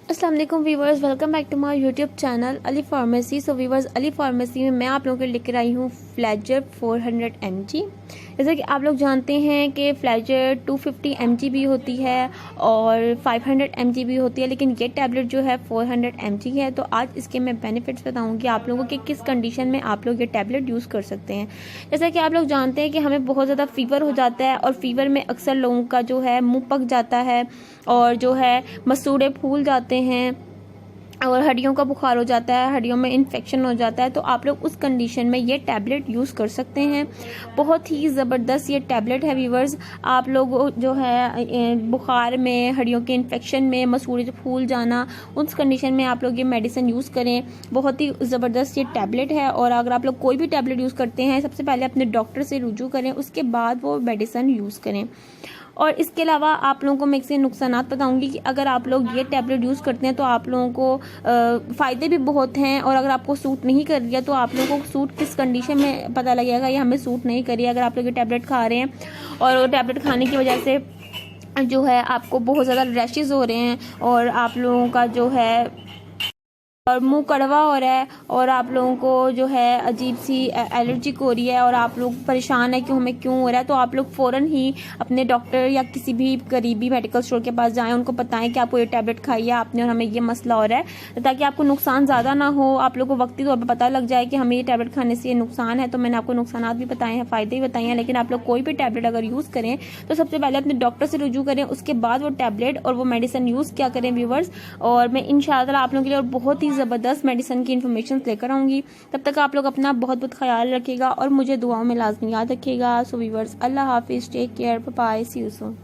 अस्सलाम वालेकुम viewers, welcome back to my YouTube channel Ali pharmacy. So viewers, Ali pharmacy में मैं आप लोगों के लिए लेकर आई हूँ फ्लैजर 400 mg। जैसा कि आप लोग जानते हैं कि फ्लैजर 250 mg भी होती है और 500 mg भी होती है, लेकिन ये टैबलेट जो है 400 mg है। तो आज इसके मैं बेनिफिट्स बताऊंगी आप लोगों के किस कंडीशन में आप लोग ये टैबलेट यूज़ कर सकते हैं। जैसा कि आप लोग जानते हैं कि हमें बहुत ज़्यादा फीवर हो जाता है और फीवर में अक्सर लोगों का जो है मुँह पक जाता है और जो है मसूड़े फूल जाते हैं और हड्डियों का बुखार हो जाता है, हड्डियों में इन्फेक्शन हो जाता है। तो आप लोग उस कंडीशन में ये टैबलेट यूज़ कर सकते हैं। बहुत ही ज़बरदस्त ये टैबलेट है व्यूवर्स। आप लोग जो है बुखार में, हड्डियों के इन्फेक्शन में, मसूड़े फूल जाना, उस कंडीशन में आप लोग ये मेडिसिन यूज़ करें। बहुत ही ज़बरदस्त ये टैबलेट है। और अगर आप लोग कोई भी टैबलेट यूज़ करते हैं, सबसे पहले अपने डॉक्टर से रुजू करें, उसके बाद वो मेडिसिन यूज़ करें। और इसके अलावा आप लोगों को मैं इसके नुकसान बताऊंगी कि अगर आप लोग ये टैबलेट यूज़ करते हैं तो आप लोगों को फ़ायदे भी बहुत हैं, और अगर आपको सूट नहीं कर रही है तो आप लोगों को सूट किस कंडीशन में पता लगेगा ये हमें सूट नहीं करी है। अगर आप लोग ये टैबलेट खा रहे हैं और टैबलेट खाने की वजह से जो है आपको बहुत ज़्यादा रैशेज़ हो रहे हैं और आप लोगों का जो है और मुंह कड़वा हो रहा है और आप लोगों को जो है अजीब सी एलर्जिक हो रही है और आप लोग परेशान है कि हमें क्यों हो रहा है, तो आप लोग फ़ौरन ही अपने डॉक्टर या किसी भी करीबी मेडिकल स्टोर के पास जाएं, उनको बताएं कि आपको ये टैबलेट खाई है आपने और हमें ये मसला हो रहा है, ताकि आपको नुकसान ज़्यादा ना हो। आप लोग को वक्ती तौर पर पता लग जाए कि हमें ये टैबलेट खाने से ये नुकसान है। तो मैंने आपको नुकसान भी बताए हैं, फ़ायदे भी बताए हैं। लेकिन आप लोग कोई भी टैबलेट अगर यूज़ करें तो सबसे पहले अपने डॉक्टर से रुजू करें, उसके बाद वो टैबलेट और वो मेडिसिन यूज़ क्या करें व्यूवर्स। और मैं इंशाअल्लाह आप लोगों के लिए और बहुत ही ज़बरदस्त मेडिसिन की इन्फॉर्मेशन लेकर आऊंगी। तब तक आप लोग अपना बहुत बहुत ख्याल रखिएगा और मुझे दुआओं में लाजमी याद रखिएगा। सो व्यूवर्स, अल्लाह हाफिज़, take care, bye bye, see you soon.